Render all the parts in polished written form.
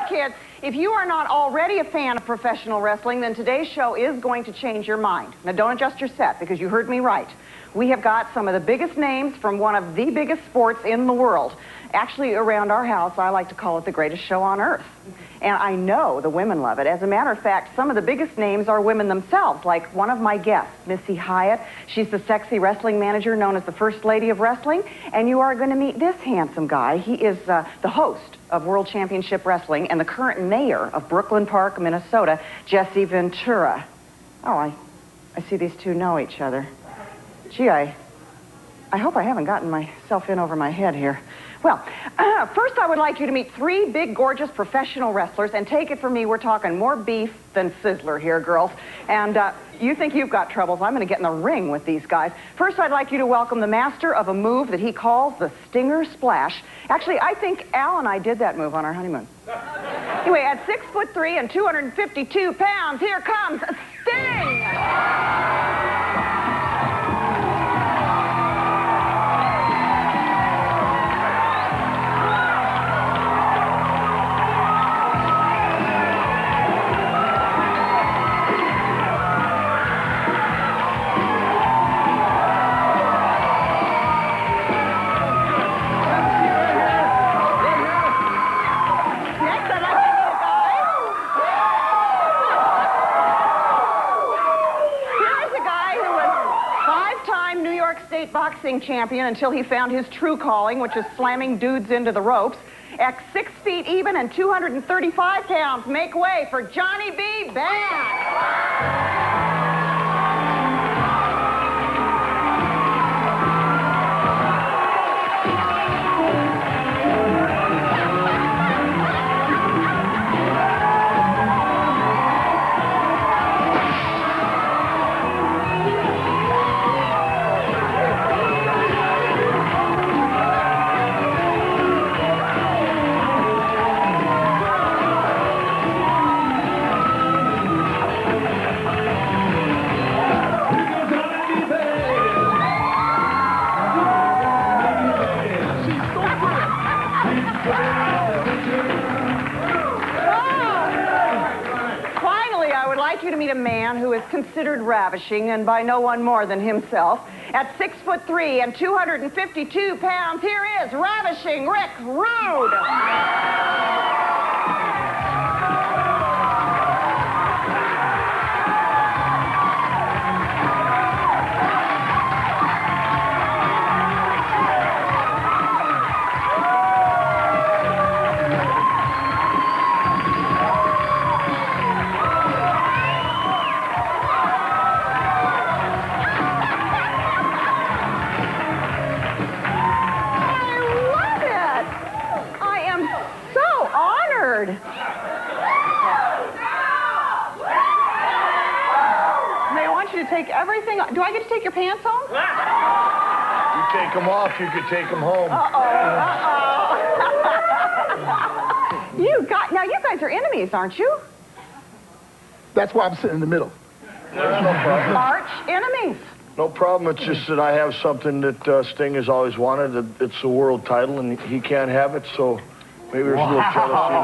kids, if you are not already a fan of professional wrestling, then today's show is going to change your mind. Now, don't adjust your set, because you heard me right. We have got some of the biggest names from one of the biggest sports in the world. Actually, around our house, I like to call it the greatest show on earth. And I know the women love it. As a matter of fact, some of the biggest names are women themselves, like one of my guests, Missy Hyatt. She's the sexy wrestling manager known as the First Lady of Wrestling. And you are going to meet this handsome guy. He is the host of World Championship Wrestling and the current mayor of Brooklyn Park, Minnesota, Jesse Ventura. Oh, I see these two know each other. Gee, I hope I haven't gotten myself in over my head here. Well, first I would like you to meet three big, gorgeous professional wrestlers, and take it from me, we're talking more beef than Sizzler here, girls. And you think you've got troubles, I'm going to get in the ring with these guys. First, I'd like you to welcome the master of a move that he calls the Stinger Splash. Actually, I think Al and I did that move on our honeymoon. Anyway, at 6'3" and 252 pounds, here comes Sting! Boxing champion until he found his true calling, which is slamming dudes into the ropes. At 6 feet even and 235 pounds, make way for Johnny B. Bad. You to meet a man who is considered ravishing, and by no one more than himself. At 6'3" and 252 pounds, here is Ravishing Rick Rude. Take everything. Do I get to take your pants home? You take them off, you could take them home. Now you guys are enemies, aren't you? That's why I'm sitting in the middle. Arch enemies. No problem. It's just that I have something that Sting has always wanted. It's the world title, and he can't have it, so maybe there's a little jealousy.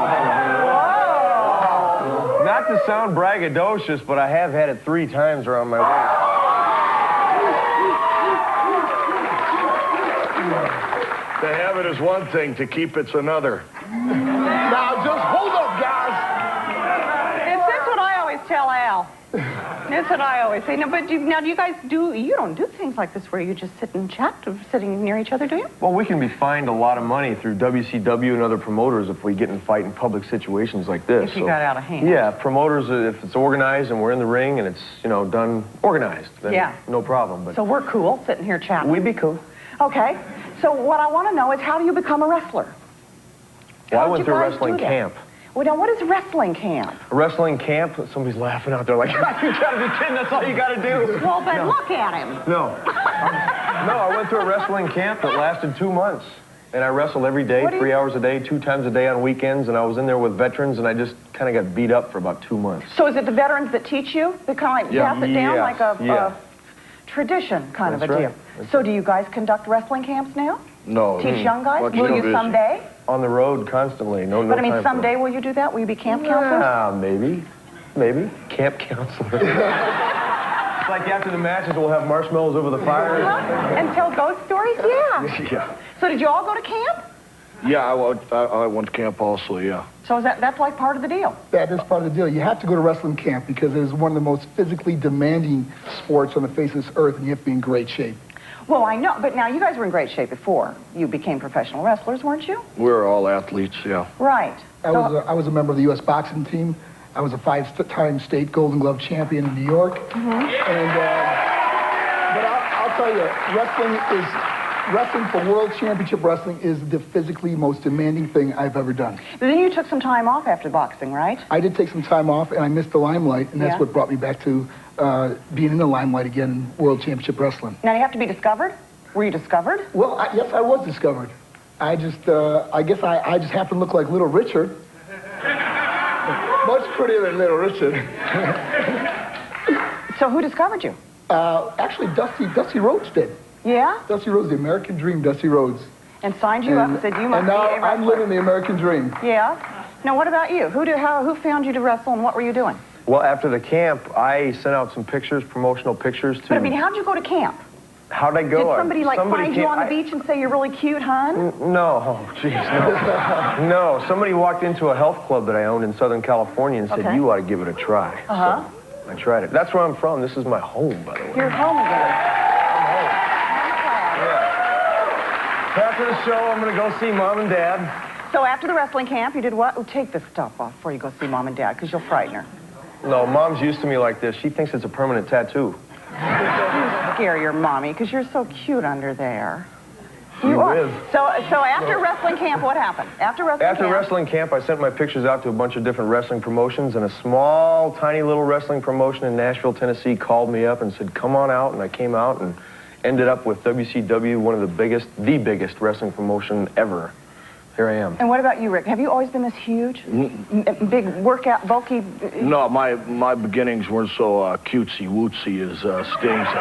Not to sound braggadocious, but I have had it 3 times around my waist. To have it is one thing, to keep it's another. Now, just hold up, guys. Is this what I always tell Al? That's what I always say. No, but do you guys you don't do things like this where you just sit and chat sitting near each other, do you? Well, we can be fined a lot of money through WCW and other promoters if we get in fight in public situations like this. If you got out of hand. Yeah, promoters, if it's organized and we're in the ring and it's, done organized, then no problem. But so we're cool sitting here chatting. We'd be cool. Okay. So what I want to know is, how do you become a wrestler? Well, I went through wrestling camp. Well, now, what is wrestling camp? A wrestling camp? Somebody's laughing out there like, you gotta be kidding, that's all you gotta do. Well, then look at him. No. No, I went through a wrestling camp that lasted 2 months. And I wrestled every day, 3 hours a day, 2 times a day on weekends, and I was in there with veterans, and I just kind of got beat up for about 2 months. So is it the veterans that teach you? They kind of pass it down like a tradition kind of a deal. So do you guys conduct wrestling camps now? No. Teach young guys? Much Will too you busy. someday? On the road constantly. No But I mean, time for someday that. will you do that? Will you be camp counselors? Yeah, maybe. Maybe. Camp counselor. It's like after the matches, we'll have marshmallows over the fire. And tell ghost stories? Yeah. Yeah. So did you all go to camp? Yeah, I went to camp also, yeah. So is that's like part of the deal? That is part of the deal. You have to go to wrestling camp because it is one of the most physically demanding sports on the face of this earth, and you have to be in great shape. Well, I know, but now you guys were in great shape before you became professional wrestlers, weren't you? We were all athletes, yeah. Right. I was a member of the U.S. boxing team. I was a 5-time state Golden Glove champion in New York. And but I'll tell you, wrestling for World Championship Wrestling is the physically most demanding thing I've ever done. But then you took some time off after boxing, right? I did take some time off, and I missed the limelight, and that's Yeah. what brought me back to being in the limelight again in World Championship Wrestling. Now you have to be discovered? Were you discovered? Well, yes, I was discovered. I guess I just happened to look like Little Richard. Much prettier than Little Richard. So who discovered you? Actually, Dusty Rhodes did. Yeah? Dusty Rhodes, the American Dream, Dusty Rhodes. And signed you up and said you must and now be a I'm wrestler. living the American Dream. Yeah? Now what about you? Who found you to wrestle and what were you doing? Well, after the camp, I sent out some pictures, promotional pictures to... But I mean, how'd you go to camp? How'd I go? Did somebody find you came- on the beach and say you're really cute, hon? No, oh, jeez, no. No, somebody walked into a health club that I owned in Southern California and said, Okay. you ought to give it a try. Uh-huh. So I tried it. That's where I'm from. This is my home, by the way. You're home again. After the show, I'm going to go see Mom and Dad. So after the wrestling camp, you did what? Oh, take this stuff off before you go see Mom and Dad, because you'll frighten her. No, Mom's used to me like this. She thinks it's a permanent tattoo. You scare your mommy, because you're so cute under there. You are. is. So after wrestling camp, what happened? After Wrestling camp, I sent my pictures out to a bunch of different wrestling promotions, and a small, tiny little wrestling promotion in Nashville, Tennessee called me up and said, come on out, and I came out and ended up with WCW, one of the biggest wrestling promotion ever. Here I am. And what about you, Rick? Have you always been this huge? Big workout, bulky? No, my beginnings weren't so cutesy-wootsy as Sting's.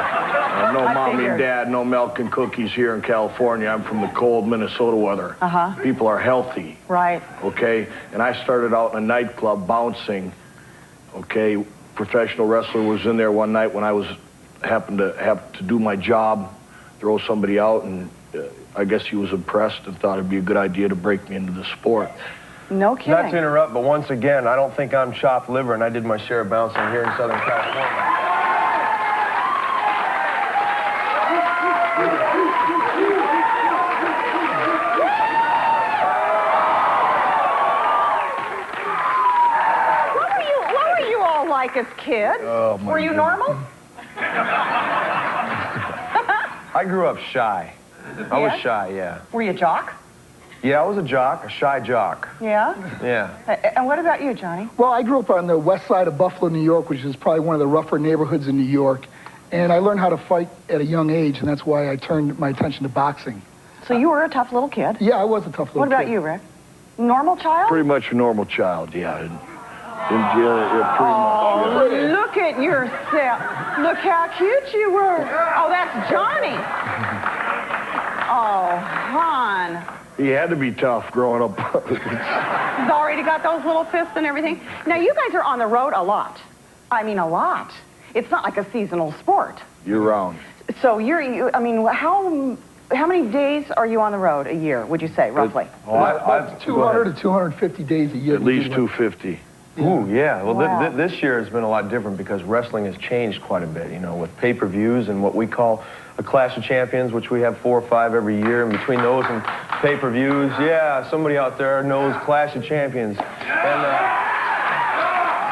No I mommy figured. and dad, no milk and cookies here in California. I'm from the cold Minnesota weather. Uh-huh. People are healthy. Right. Okay? And I started out in a nightclub bouncing. Okay? Professional wrestler was in there one night when I happened to do my job, throw somebody out, and I guess he was impressed and thought it'd be a good idea to break me into the sport. No kidding. Not to interrupt, but once again, I don't think I'm chopped liver, and I did my share of bouncing here in Southern California. What were you all like as kids? Oh, my were you goodness. normal? I grew up shy. I was Yeah? shy, yeah. Were you a jock? Yeah, I was a jock, a shy jock. Yeah? Yeah. And what about you, Johnny? Well, I grew up on the west side of Buffalo, New York, which is probably one of the rougher neighborhoods in New York. And I learned how to fight at a young age, and that's why I turned my attention to boxing. So you were a tough little kid. Yeah, I was a tough little What about kid. you, Rick? Normal child? Pretty much a normal child, yeah. Pretty much, Look at yourself. Look how cute you were. Oh, that's Johnny. Oh, hon. yeah. He had to be tough growing up. He's already got those little fists and everything. Now, you guys are on the road a lot. I mean, a lot. It's not like a seasonal sport. Year round. So how many days are you on the road a year, would you say, roughly? About 200 to 250 days a year. At least 250. Ooh, yeah. Well, Wow. this year has been a lot different because wrestling has changed quite a bit, you know, with pay-per-views and what we call a Clash of Champions, which we have 4 or 5 every year. And between those and pay-per-views, yeah, somebody out there knows Clash of Champions. And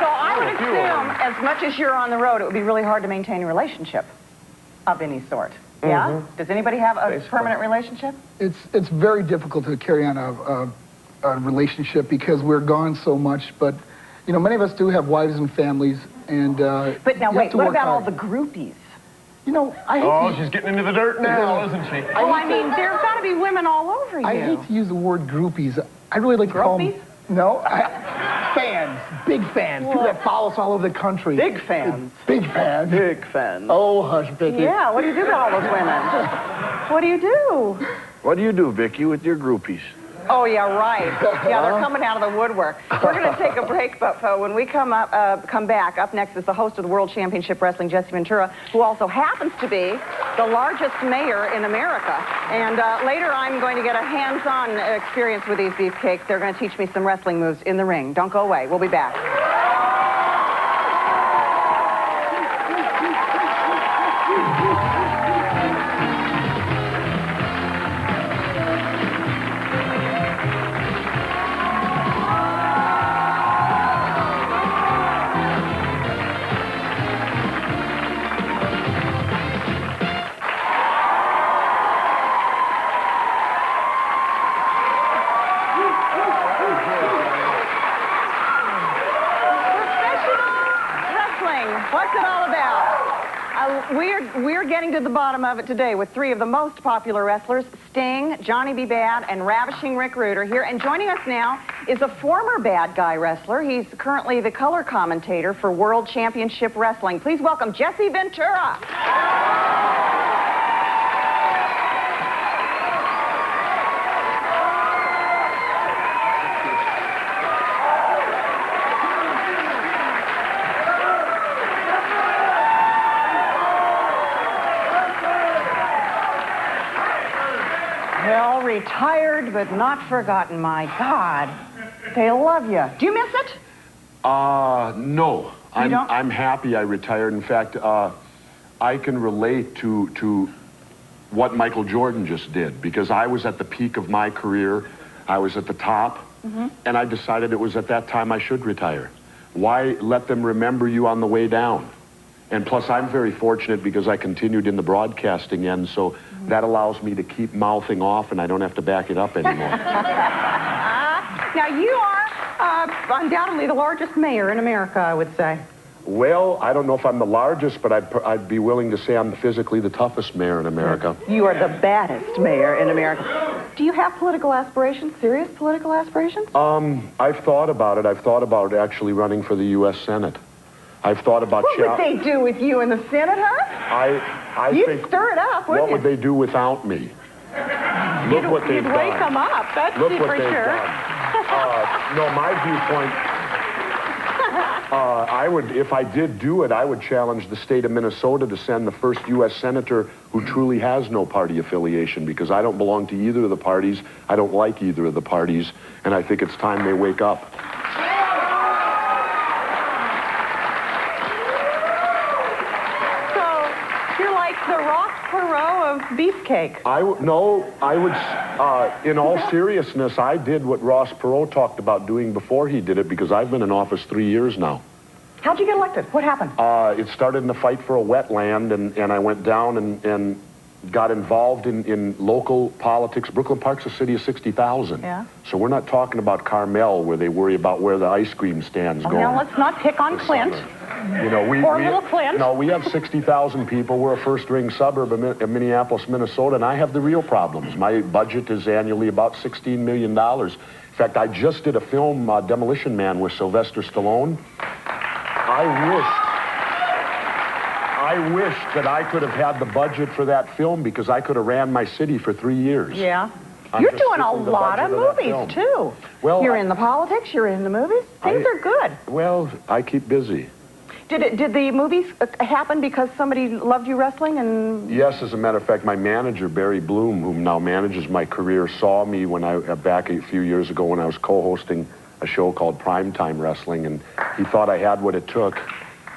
So I would assume, as much as you're on the road, it would be really hard to maintain a relationship of any sort. Yeah? Mhm. Does anybody have a Basically. permanent relationship? It's very difficult to carry on a relationship because we're gone so much. But, you know, many of us do have wives and families. And But now you have wait, to what work about all hard. the groupies? You know, I hate oh, to, she's getting into the dirt now, isn't she? Oh, I mean, there's got to be women all over you. I hate to use the word groupies. I really like to call them... Groupies? No, fans, big fans, people that follow us all over the country. Big fans. Big fans. Big fans. Oh, hush, Vicki. Yeah, what do you do to all those women? What do you do? What do you do, Vicki, with your groupies? Oh, yeah, right. Yeah, they're coming out of the woodwork. We're going to take a break, but when we come back, up next is the host of the World Championship Wrestling, Jesse Ventura, who also happens to be the largest mayor in America. And later, I'm going to get a hands-on experience with these beefcakes. They're going to teach me some wrestling moves in the ring. Don't go away. We'll be back. What's it all about? We're getting to the bottom of it today with three of the most popular wrestlers, Sting, Johnny B. Bad, and Ravishing Rick Rude are here. And joining us now is a former bad guy wrestler. He's currently the color commentator for World Championship Wrestling. Please welcome Jesse Ventura. Well, retired but not forgotten, my God. They love you. Do you miss it? No. don't? I'm happy I retired. In fact, I can relate to what Michael Jordan just did, because I was at the peak of my career. I was at the top, and I decided it was at that time I should retire. Why let them remember you on the way down? And plus, I'm very fortunate because I continued in the broadcasting end, so that allows me to keep mouthing off, and I don't have to back it up anymore. Now, you are undoubtedly the largest mayor in America, I would say. Well, I don't know if I'm the largest, but I'd be willing to say I'm physically the toughest mayor in America. You are the baddest mayor in America. Do you have political aspirations, serious political aspirations? I've thought about it. I've thought about actually running for the U.S. Senate. I've thought about... What would they do with you in the Senate, huh? I You'd think... stir it up, wouldn't What would they do without me? Look what they've done. You'd wake them up, that's Look for what they've sure. done. No, my viewpoint... if I did do it, I would challenge the state of Minnesota to send the first U.S. senator who truly has no party affiliation, because I don't belong to either of the parties. I don't like either of the parties, and I think it's time they wake up. The Ross Perot of beefcake. In all seriousness, I did what Ross Perot talked about doing before he did it, because I've been in office 3 years now. How'd you get elected? What happened? It started in a fight for a wetland, and I went down and got involved in local politics. Brooklyn Park's a city of 60,000. Yeah. So we're not talking about Carmel, where they worry about where the ice cream stand's going. Now, let's not pick on Clint. You know, Little Clint. No, we have 60,000 people. We're a first-ring suburb of Minneapolis, Minnesota, and I have the real problems. My budget is annually about $16 million. In fact, I just did a film, Demolition Man, with Sylvester Stallone. I wished that I could have had the budget for that film, because I could have ran my city for 3 years. Yeah. I'm You're just doing a skipping the lot of budget of that movies, film. too. Well, you're in the politics, you're in the movies. Things are good. Well, I keep busy. Did the movies happen because somebody loved you wrestling and... Yes, as a matter of fact, my manager, Barry Bloom, who now manages my career, saw me when back a few years ago when I was co-hosting a show called Primetime Wrestling, and he thought I had what it took.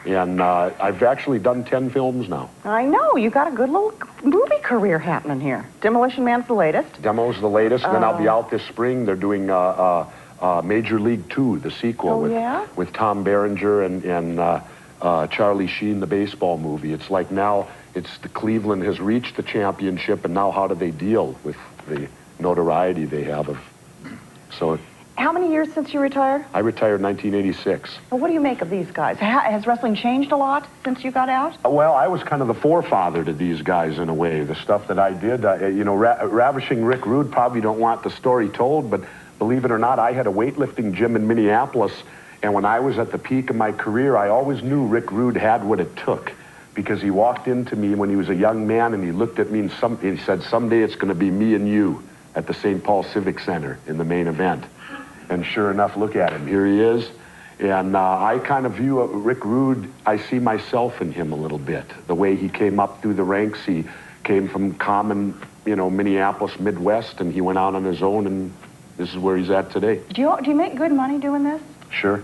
And I've actually done 10 films now. I know. You got a good little movie career happening here. Demolition Man's the latest. Demo's the latest, and then I'll be out this spring. They're doing Major League 2, the sequel, with Tom Berenger and Charlie Sheen, the baseball movie. It's like now the Cleveland has reached the championship, and now how do they deal with the notoriety they have so... How many years since you retired? I retired in 1986. Well, what do you make of these guys? Has wrestling changed a lot since you got out? Well, I was kind of the forefather to these guys in a way. The stuff that I did, Ravishing Rick Rude probably don't want the story told, but believe it or not, I had a weightlifting gym in Minneapolis, and when I was at the peak of my career, I always knew Rick Rude had what it took because he walked into me when he was a young man and he looked at me and he said, someday it's going to be me and you at the St. Paul Civic Center in the main event. And sure enough, look at him. Here he is. And I kind of view Rick Rude, I see myself in him a little bit. The way he came up through the ranks, he came from common, Minneapolis, Midwest, and he went out on his own, and this is where he's at today. Do you make good money doing this? Sure.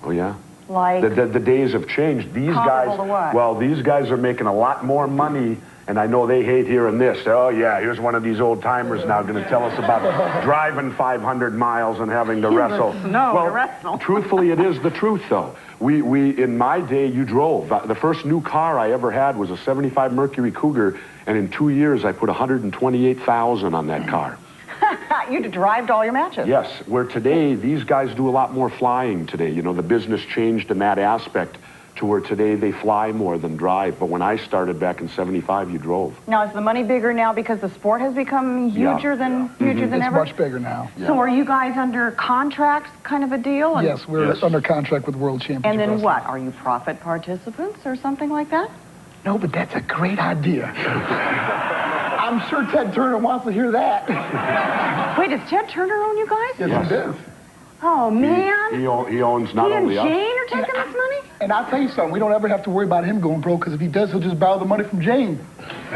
Oh, yeah. Like the days have changed. These guys, comparable to what? well, these guys are making a lot more money, and I know they hate hearing this. Oh, yeah, here's one of these old timers now going to tell us about driving 500 miles and having to wrestle. To wrestle. Truthfully, it is the truth, though. We in my day, you drove. The first new car I ever had was a 75 Mercury Cougar, and in 2 years, I put $128,000 on that car. You derived all your matches. Yes, where today, these guys do a lot more flying today. The business changed in that aspect to where today they fly more than drive. But when I started back in 75, you drove. Now, is the money bigger now because the sport has become huger than It's ever? much bigger now. So are you guys under contract kind of a deal? Yes, we're under contract with World Championship And then Wrestling. what? Are you profit participants or something like that? No, but that's a great idea. I'm sure Ted Turner wants to hear that. Wait, does Ted Turner own you guys? Yes, he does. Oh, man. He owns not He and only us. Jane are taking this money? And I'll tell you something, we don't ever have to worry about him going broke, because if he does, he'll just borrow the money from Jane. Oh,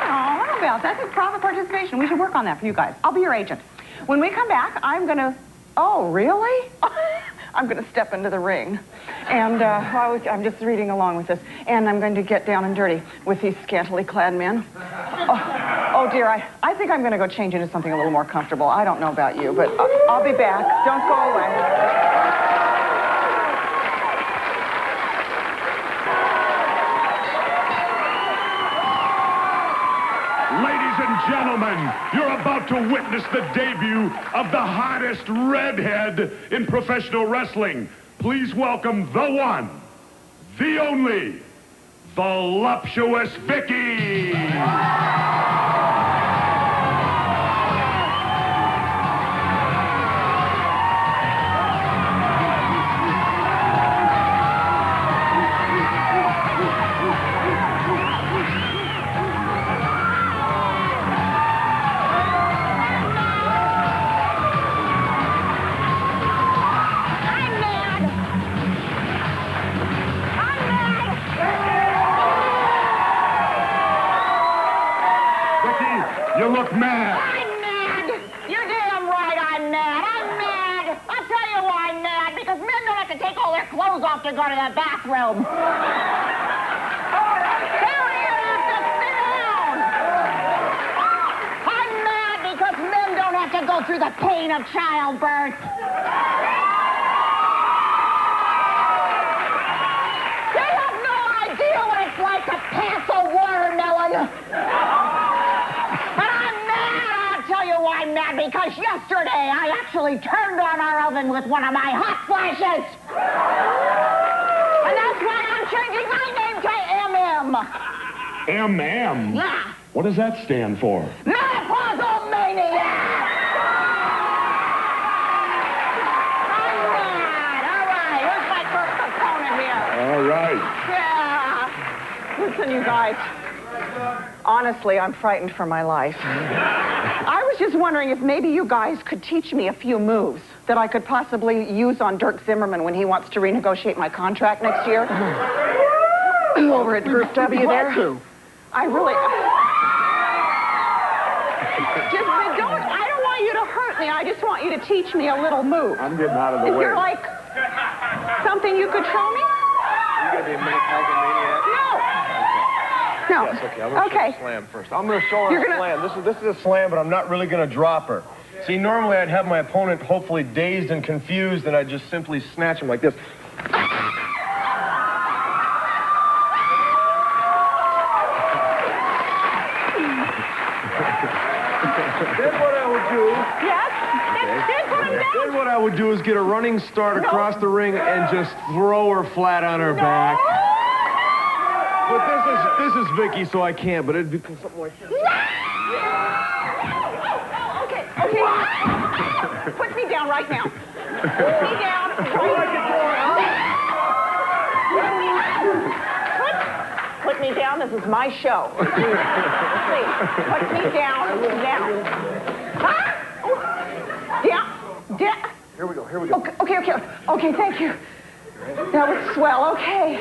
I don't know about that. That's profit participation. We should work on that for you guys. I'll be your agent. When we come back, I'm going to... Oh, really? I'm going to step into the ring. And I'm just reading along with this. And I'm going to get down and dirty with these scantily clad men. Oh dear, I think I'm going to go change into something a little more comfortable. I don't know about you, but I'll be back. Don't go away. Ladies and gentlemen, you're about to witness the debut of the hottest redhead in professional wrestling. Please welcome the one, the only, the voluptuous Vicki. You look mad. I'm mad. You're damn right I'm mad. I'm mad. I'll tell you why I'm mad. Because men don't have to take all their clothes off to go to the bathroom. I'm mad because men don't have to go through the pain of childbirth. They have no idea what it's like to pass a watermelon. Why I'm mad? Because yesterday I actually turned on our oven with one of my hot flashes. And that's why I'm changing my name to MM. MM? Yeah. What does that stand for? Menopausal maniac! I'm mad. All right, where's my first opponent here? All right. Yeah. Listen, you guys. Honestly, I'm frightened for my life. I was just wondering if maybe you guys could teach me a few moves that I could possibly use on Dirk Zimmerman when he wants to renegotiate my contract next year. Over at Group W there. I really... I don't want you to hurt me. I just want you to teach me a little move. I'm getting out of the Is way. there, like, something you could show me? You gotta be a menopausal maniac. No. Yes, okay, I'm gonna show the slam first. I'm gonna show her a slam. This is a slam, but I'm not really gonna drop her. See, normally I'd have my opponent hopefully dazed and confused, and I'd just simply snatch him like this. Then what I would do... Yes? That's what I'm doing. Then what I would do is get a running start across the ring and just throw her flat on her back. But this is Vicki, so I can't, but it'd be something like this. Okay. Put me down right now. me down. Put me down. This is my show. Please, put me down now. Huh? Yeah. Here we go, here we go. Okay, thank you. That was swell, okay.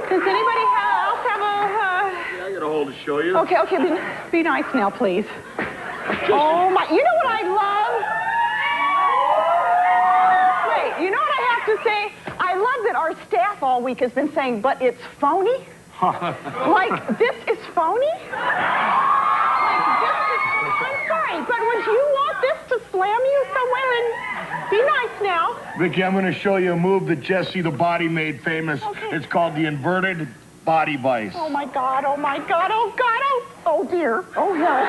Does anybody else have a... I got a hole to show you. Okay, be nice now, please. Oh, my... You know what I love? Wait, you know what I have to say? I love that our staff all week has been saying, but it's phony. Like, this is phony? I'm sorry, but would you want this to slam you somewhere? And be nice now. Vicki, I'm going to show you a move that Jesse the Body made famous. Okay. It's called the inverted body vice. Oh, my God, oh, my God, oh, God, oh dear, oh, hell.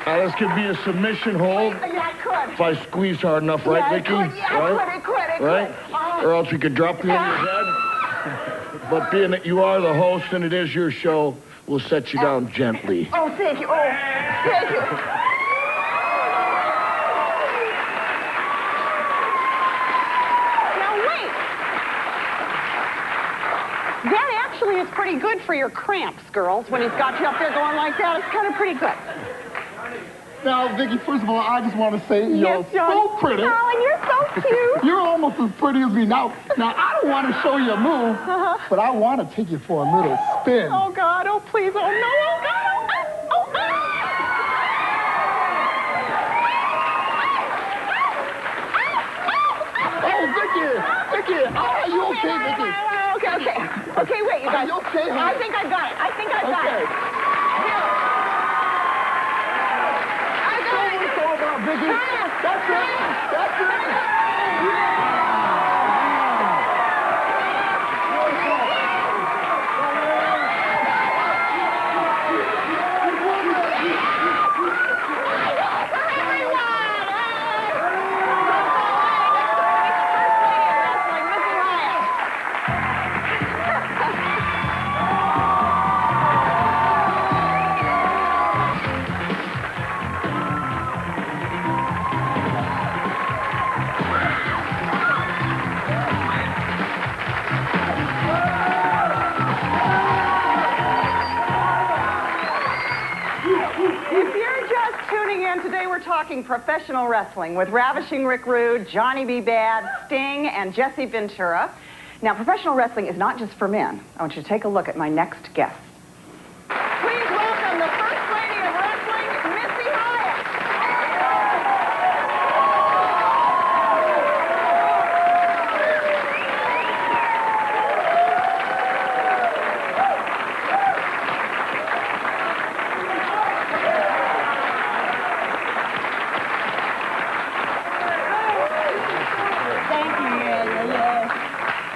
Now, this could be a submission hold. Yeah, I could. If I squeeze hard enough, right, Yeah, Vicki? I could, yeah, right? I could. Right? Or else we could drop you on your head. But being that you are the host and it is your show, we'll set you down gently. Oh, thank you. Oh, thank you. Now, wait. That actually is pretty good for your cramps, girls, when he's got you up there going like that. It's kind of pretty good. Now, Vicki, first of all, I just want to say you're Yes, Johnny. so pretty. Oh, and you're so cute. You're almost as pretty as me. Now, I don't want to show you a move, but I want to take you for a little spin. Oh, God. Oh, please. Oh, no. Oh, God. Oh, Oh, Vicki! Vicki! Are you okay, Vicki? Okay, wait, you guys. Are you okay, honey? I think I got it. I got Okay. it. It's all about, Vicki. That's it. If you're just tuning in, today we're talking professional wrestling with Ravishing Rick Rude, Johnny B. Bad, Sting, and Jesse Ventura. Now, professional wrestling is not just for men. I want you to take a look at my next guest. Please welcome the First Lady of Wrestling, Missy Hyatt.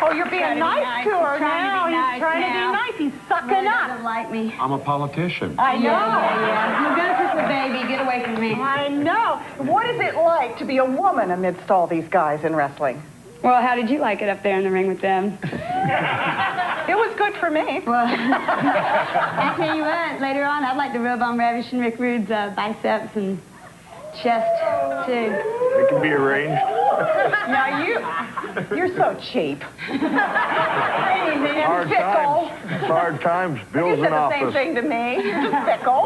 Oh, you're being nice to her now. He's trying to be nice. He's sucking up. Doesn't like me. I'm a politician. I know. Yeah. You're gonna kiss the baby. Get away from me. I know. What is it like to be a woman amidst all these guys in wrestling? Well, how did you like it up there in the ring with them? It was good for me. Well, I tell you what, later on, I'd like to rub on Ravishing Rick Rude's biceps and chest, too. It can be arranged. Now you're so cheap. Hard Fickle. times. Hard times. You Bill's said in the same office. thing to me. You're just fickle.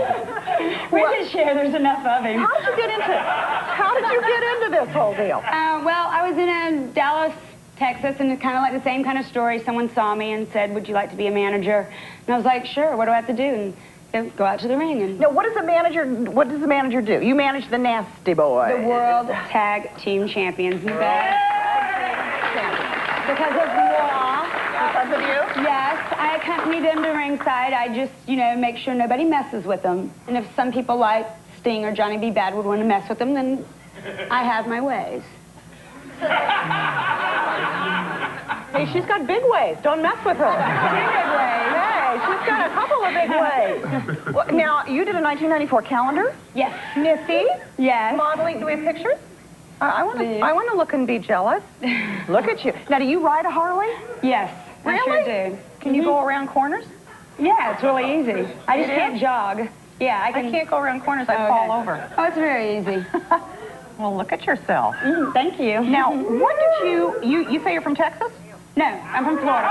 We can share. There's enough of him. How did you get into this whole deal? Well, I was in Dallas, Texas, and it's kind of like the same kind of story. Someone saw me and said, would you like to be a manager? And I was like, sure, what do I have to do? And they go out to the ring. And Now, what does the manager do? You manage the Nasty Boy. the World Tag Team Champions. Because of law. Because of you? Yes, I accompany them to ringside. I just, make sure nobody messes with them. And if some people like Sting or Johnny B. Bad would want to mess with them, then I have my ways. Hey, she's got big ways. Don't mess with her. Big ways. Hey, she's got a couple of big ways. Well, now, you did a 1994 calendar? Yes. Missy? Yes. Modeling. Do we have pictures? I want to look and be jealous. Look at you. Now, do you ride a Harley? Yes, I Really? sure do. Can you go around corners? Yeah, it's really easy. I just It can't is? jog. Yeah, I I can. can't go around corners. I Oh, fall okay. over. Oh, it's very easy. Well, look at yourself. Thank you. Now, what did you say you're from Texas? No, I'm from Florida.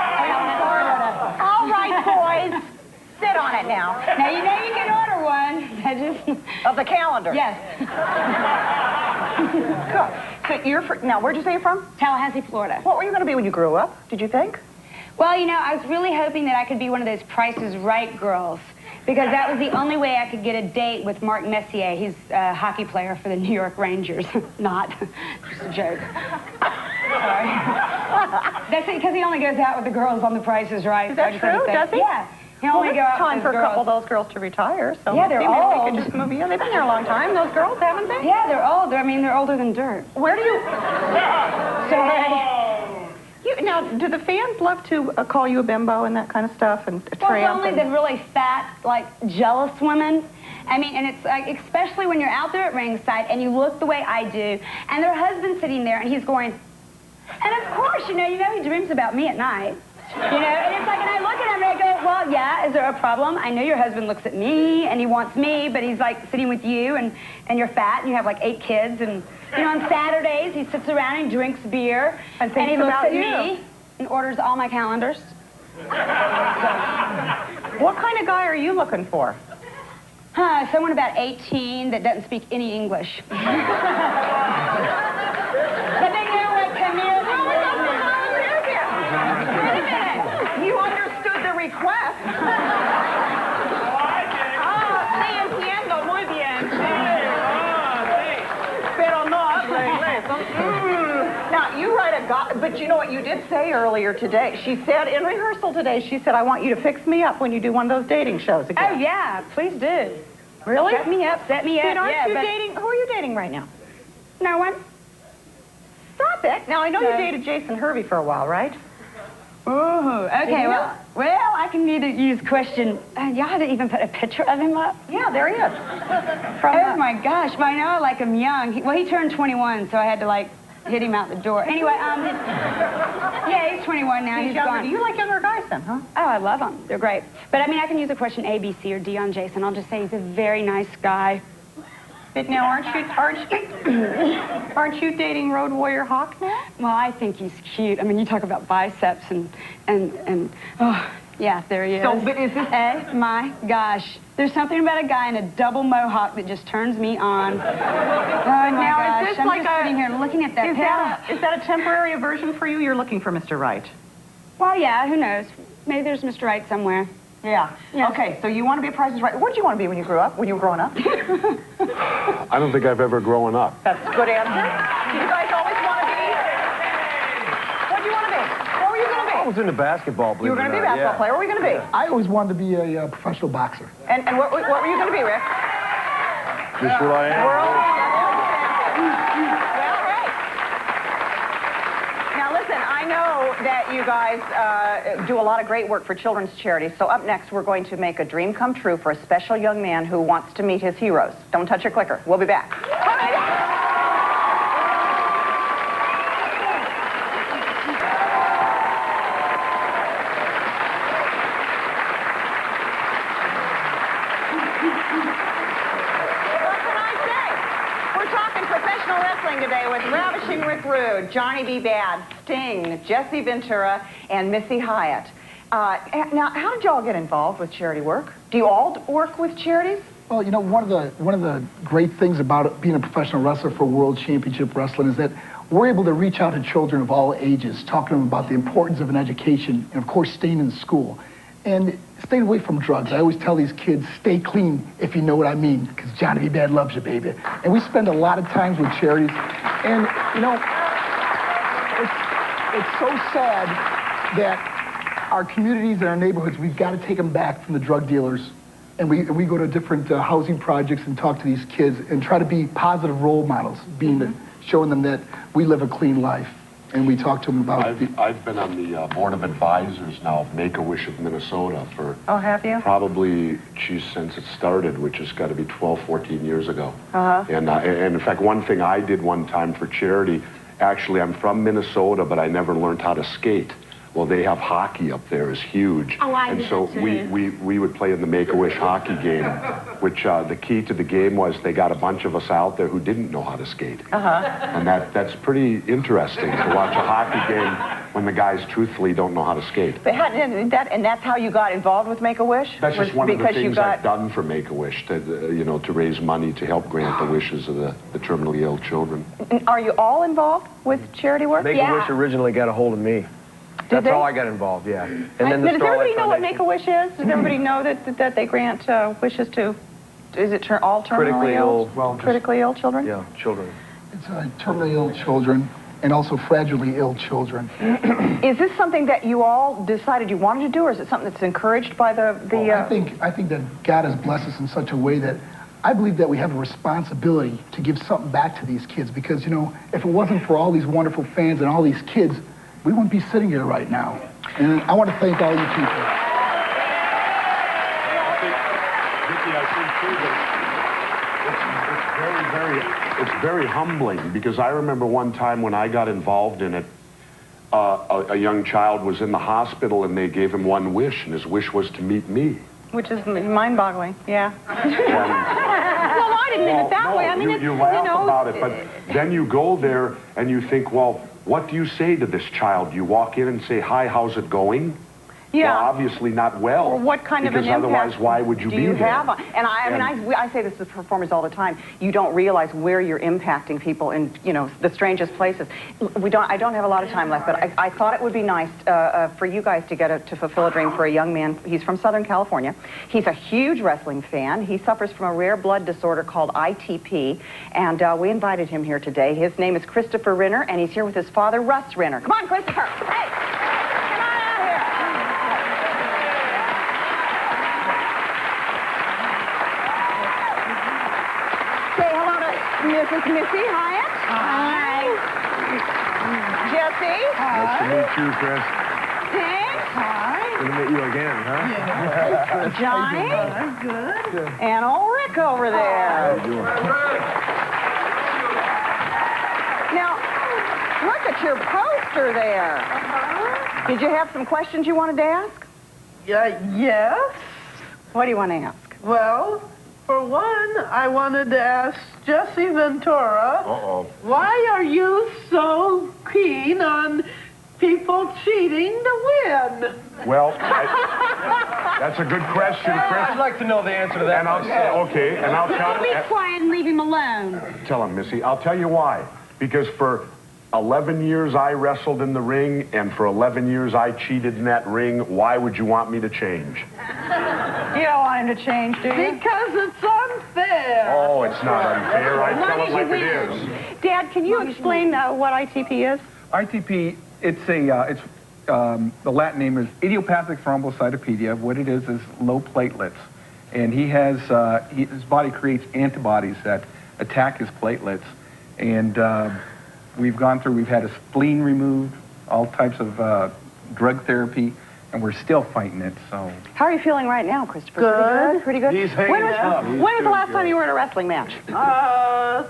Florida. All right, boys. Sit on it now. Now, you know you can order one. I just... Of the calendar. Yes. Good. So now, where'd you say you're from? Tallahassee, Florida. What were you going to be when you grew up, did you think? Well, you know, I was really hoping that I could be one of those Price is Right girls, because that was the only way I could get a date with Mark Messier. He's a hockey player for the New York Rangers. Not. Just a joke. Sorry. That's it, because he only goes out with the girls on the Price is Right. Is that true? Does he? Yeah. He only go out time with for those a couple girls. of those girls to retire. So Yeah, they're maybe we old. could just move in. They've been there a long time, those girls, haven't they? Yeah, they're old. I mean, they're older than dirt. Where do you... Sorry. Now, do the fans love to call you a bimbo and that kind of stuff, and a Well, it's tramp? only the really fat, like, jealous women. I mean, and it's like, especially when you're out there at ringside and you look the way I do, and their husband's sitting there and he's going, and of course, you know he dreams about me at night. You know, and it's like, and I look at him and I go, well, yeah, is there a problem? I know your husband looks at me and he wants me, but he's like sitting with you and you're fat and you have like 8 kids and, you know, on Saturdays he sits around and drinks beer And he thinks looks about at you. me and orders all my calendars. What kind of guy are you looking for? Someone about 18 that doesn't speak any English. But they know what come here. You understood the request. Sí, entiendo muy bien. Pero no habla inglés. Now, you write a guy, but you know what you did say earlier today? She said in rehearsal today, she said, I want you to fix me up when you do one of those dating shows again. Oh, yeah, please do. Really? Set me up, set me up. Then aren't yeah, you but dating? Who are you dating right now? no one. Stop it. Now, I know you No. dated Jason Hervey for a while, right? Ooh, okay, you? well, I can either use question. Y'all didn't even put a picture of him up. Yeah, there he is. Oh my gosh, but I know I like him young. He turned 21, so I had to like hit him out the door. Anyway, yeah, he's 21 now. He's younger. gone. You like younger guys then, huh? Oh, I love them. They're great. But I mean, I can use a question A, B, C, or D on Jason. I'll just say he's a very nice guy. But now, aren't you dating Road Warrior Hawk now? Well, I think he's cute. I mean, you talk about biceps and oh, yeah, there he is. So, but is this... Oh my gosh. There's something about a guy in a double mohawk that just turns me on. Oh my Now, gosh. is this I'm like just a... sitting here looking at that pair. Is that a temporary aversion for you? You're looking for Mr. Right. Well, yeah, who knows? Maybe there's Mr. Right somewhere. Yeah. Yes. Okay, so you want to be a Price is Right. What did you want to be when you grew up, when you were growing up? I don't think I've ever grown up. That's a good answer. You guys always want to be... What do you want to be? What were you going to be? I was into basketball, believe You were it going to or be a not, basketball yeah. player. What were you going to be? I always wanted to be a professional boxer. And what were you going to be, Rick? Just what I am. Well, right. Now, listen, I know that you guys do a lot of great work for children's charities. So up next, we're going to make a dream come true for a special young man who wants to meet his heroes. Don't touch your clicker. We'll be back. Professional wrestling today with Ravishing Rick Rude, Johnny B. Bad, Sting, Jesse Ventura, and Missy Hyatt. Now, how did y'all get involved with charity work? Do you all work with charities? Well, you know, one of the great things about being a professional wrestler for World Championship Wrestling is that we're able to reach out to children of all ages, talking to them about the importance of an education and, of course, staying in school. And staying away from drugs. I always tell these kids, stay clean, if you know what I mean, because Johnny B. Bad loves you, baby. And we spend a lot of times with charities. And, you know, it's so sad that our communities and our neighborhoods, we've got to take them back from the drug dealers. And we go to different housing projects and talk to these kids and try to be positive role models, showing them that we live a clean life. And we talk to them about... I've been on the board of advisors now of Make-A-Wish of Minnesota for... Oh, have you? Probably, since it started, which has got to be 12, 14 years ago. Uh-huh. And in fact, one thing I did one time for charity, actually, I'm from Minnesota, but I never learned how to skate. Well, they have hockey up there is huge. Oh, I And did so that too. we would play in the Make-A-Wish hockey game, which the key to the game was they got a bunch of us out there who didn't know how to skate. And that's pretty interesting to watch a hockey game when the guys truthfully don't know how to skate. But and that's how you got involved with Make-A-Wish? That's just one of the because you things got... I've done for Make-A-Wish, to, you know, to raise money to help grant the wishes of the terminally ill children. Are you all involved with charity work? Make-A-Wish originally got a hold of me. That's they? how I got involved, yeah. And then the Does everybody know what Starlight Make-A-Wish is? Does everybody know that they grant wishes to, is it all terminally Critically ill? ill, well, just- critically ill children? Yeah, children. It's terminally ill children and also fragilely ill children. Is this something that you all decided you wanted to do, or is it something that's encouraged by the I think that God has blessed us in such a way that I believe that we have a responsibility to give something back to these kids, because, you know, if it wasn't for all these wonderful fans and all these kids, we wouldn't be sitting here right now. And I want to thank all you people. Vicki, I think too that it's very humbling, because I remember one time when I got involved in it, a young child was in the hospital and they gave him one wish, and his wish was to meet me. which is mind-boggling, yeah. And, Well, I didn't mean it that way. I mean, you laugh about it, but then you go there and you think, well, what do you say to this child? You walk in and say, hi, how's it going? Yeah. Well, obviously not well. Or what kind of an because impact otherwise, why would you do be you there? have? And I say this to performers all the time. You don't realize where you're impacting people in, you know, the strangest places. I don't have a lot of time left, but I thought it would be nice for you guys to get to fulfill a dream for a young man. He's from Southern California. He's a huge wrestling fan. He suffers from a rare blood disorder called ITP, and we invited him here today. His name is Christopher Renner, and he's here with his father, Russ Renner. Come on, Christopher. Hey, come on out here. Say hello to Mrs. Missy Hyatt. Hi. Jesse. Nice to meet you, Chris. Hank. Hi. Good to meet you again, huh? Johnny. Good. And old Rick over there. Now, look at your poster there. Did you have some questions you wanted to ask? Yes. What do you want to ask? Well, for one, I wanted to ask Jesse Ventura, why are you so keen on people cheating to win? Well, that's a good question, Chris. I'd like to know the answer to that. And I'll say, okay, and I'll tell Be quiet and leave him alone. Tell him, Missy. I'll tell you why. Because for 11 years I wrestled in the ring, and for 11 years I cheated in that ring. Why would you want me to change? You don't want him to change, do you? Because it's unfair. Oh, it's not unfair. I tell it like it is. Dad, can you explain what ITP is? ITP, the Latin name is idiopathic thrombocytopenia. What it is low platelets. And he has, his body creates antibodies that attack his platelets. And we've had his spleen removed, all types of drug therapy, and we're still fighting it, so. How are you feeling right now, Christopher? Good. Pretty good? He's hanging up. When was the last time you were in a wrestling match?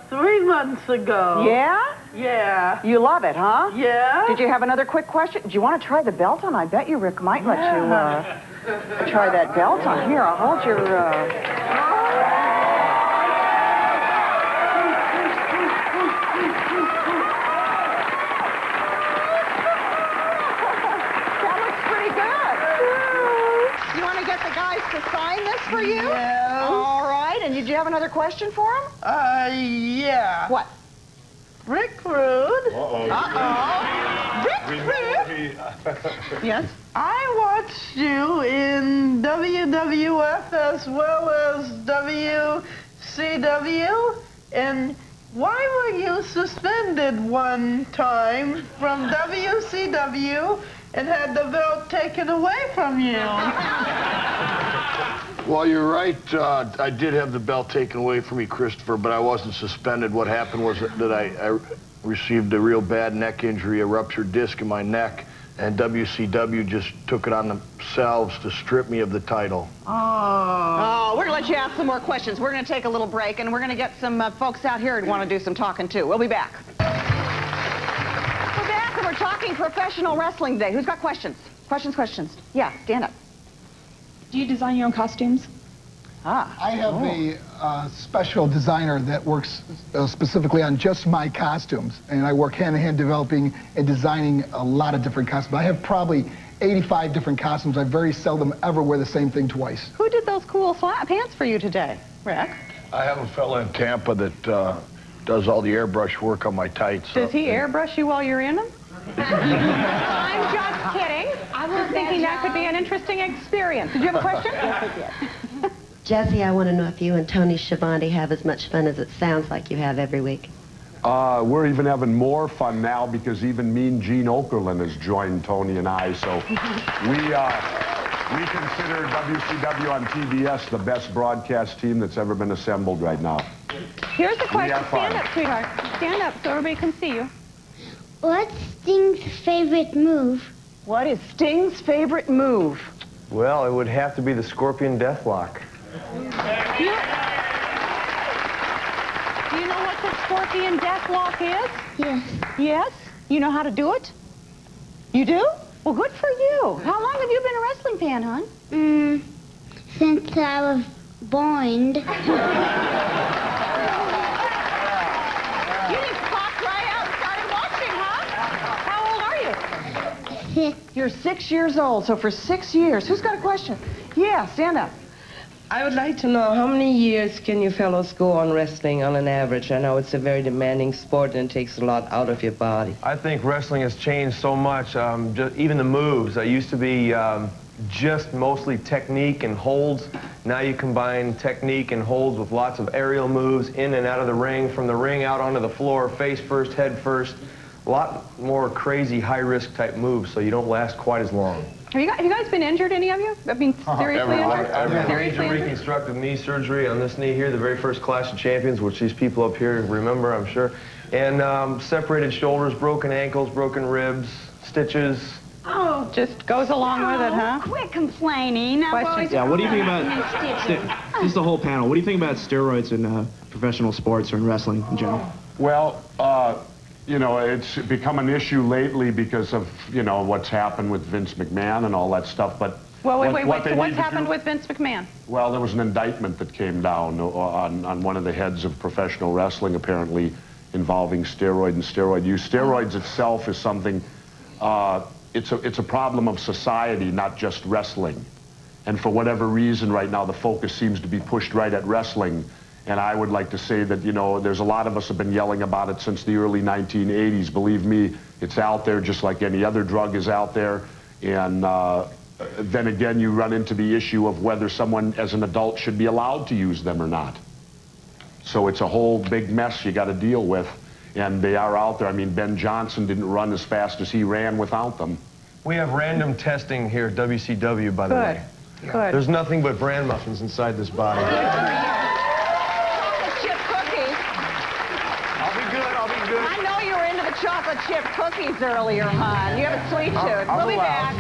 3 months ago. Yeah? Yeah. You love it, huh? Yeah. Did you have another quick question? Do you want to try the belt on? I bet you Rick might let you try that belt on. Here, I'll hold your... That looks pretty good. You want to get the guys to sign this for you? Yeah. All right. And did you have another question for him? Yeah. What? Rick Rude. Rick Rude? Yes? I watched you in WWF as well as WCW, and why were you suspended one time from WCW and had the belt taken away from you? Well, you're right. I did have the belt taken away from me, Christopher, but I wasn't suspended. What happened was that I received a real bad neck injury, a ruptured disc in my neck, and WCW just took it on themselves to strip me of the title. Oh, we're going to let you ask some more questions. We're going to take a little break, and we're going to get some folks out here who want to do some talking, too. We'll be back. We're back, and we're talking professional wrestling today. Who's got questions? Questions. Yeah, stand up. Do you design your own costumes? I have a special designer that works specifically on just my costumes, and I work hand-in-hand developing and designing a lot of different costumes. I have probably 85 different costumes. I very seldom ever wear the same thing twice. Who did those cool pants for you today, Rick? I have a fella in Tampa that does all the airbrush work on my tights. Does he airbrush you while you're in them? I'm just kidding. I was thinking that could be an interesting experience. Did you have a question? Yes, I did. Jesse, I want to know if you and Tony Schiavone have as much fun as it sounds like you have every week. We're even having more fun now because even Mean Gene Okerlund has joined Tony and I. So we consider WCW on TBS the best broadcast team that's ever been assembled right now. Here's the question. Stand up, sweetheart. Stand up so everybody can see you. What's Sting's favorite move? What is Sting's favorite move? Well, it would have to be the Scorpion Deathlock. Do you know what the Scorpion Deathlock is? Yes. Yes? You know how to do it? You do? Well, good for you. How long have you been a wrestling fan, hon? Since I was born. You just popped right out and started watching, huh? How old are you? 6. You're 6 years old, so for 6 years. Who's got a question? Yeah, stand up. I would like to know how many years can you fellows go on wrestling on an average? I know it's a very demanding sport and it takes a lot out of your body. I think wrestling has changed so much. Even the moves. I used to be just mostly technique and holds. Now you combine technique and holds with lots of aerial moves in and out of the ring, from the ring out onto the floor, face first, head first. A lot more crazy, high-risk type moves, so you don't last quite as long. Have you guys been injured, any of you? I mean, seriously injured? Major reconstructive knee surgery on this knee here, the very first Clash of Champions, which these people up here remember, I'm sure. And separated shoulders, broken ankles, broken ribs, stitches. Oh, just goes along with it, huh? Quit complaining. Yeah, what do you think about, this is the whole panel, what do you think about steroids in professional sports or in wrestling in general? Well, you know, it's become an issue lately because of, you know, what's happened with Vince McMahon and all that stuff, but... Well, wait, so what's happened with Vince McMahon? Well, there was an indictment that came down on one of the heads of professional wrestling, apparently, involving steroid and steroid use. Steroids itself is something, it's a problem of society, not just wrestling. And for whatever reason right now, the focus seems to be pushed right at wrestling. And I would like to say that, you know, there's a lot of us have been yelling about it since the early 1980s. Believe me, it's out there just like any other drug is out there. And then again, you run into the issue of whether someone as an adult should be allowed to use them or not. So it's a whole big mess you got to deal with. And they are out there. I mean, Ben Johnson didn't run as fast as he ran without them. We have random testing here at WCW, by the way. Good. There's nothing but bran muffins inside this body. I know you were into the chocolate chip cookies earlier, hon. You have a sweet tooth. We'll be back.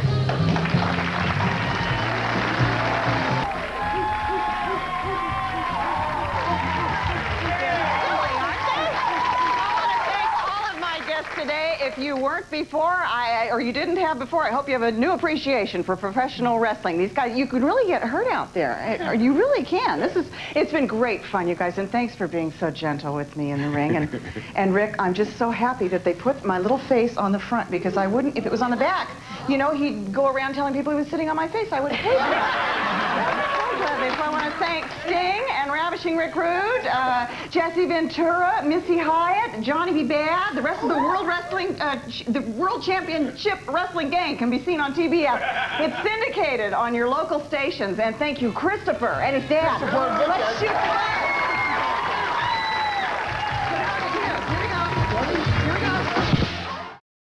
Today, if you weren't before, or you didn't have before, I hope you have a new appreciation for professional wrestling. These guys, you could really get hurt out there. You really can. It's been great fun, you guys, and thanks for being so gentle with me in the ring. And Rick, I'm just so happy that they put my little face on the front, because I wouldn't, if it was on the back, you know, he'd go around telling people he was sitting on my face. I would hate that. So I want to thank Sting and Ravishing Rick Rude, Jesse Ventura, Missy Hyatt, Johnny B. Bad, the rest of the the World Championship Wrestling gang can be seen on TBS. It's syndicated on your local stations. And thank you, Christopher and his dad. Let's shoot fire.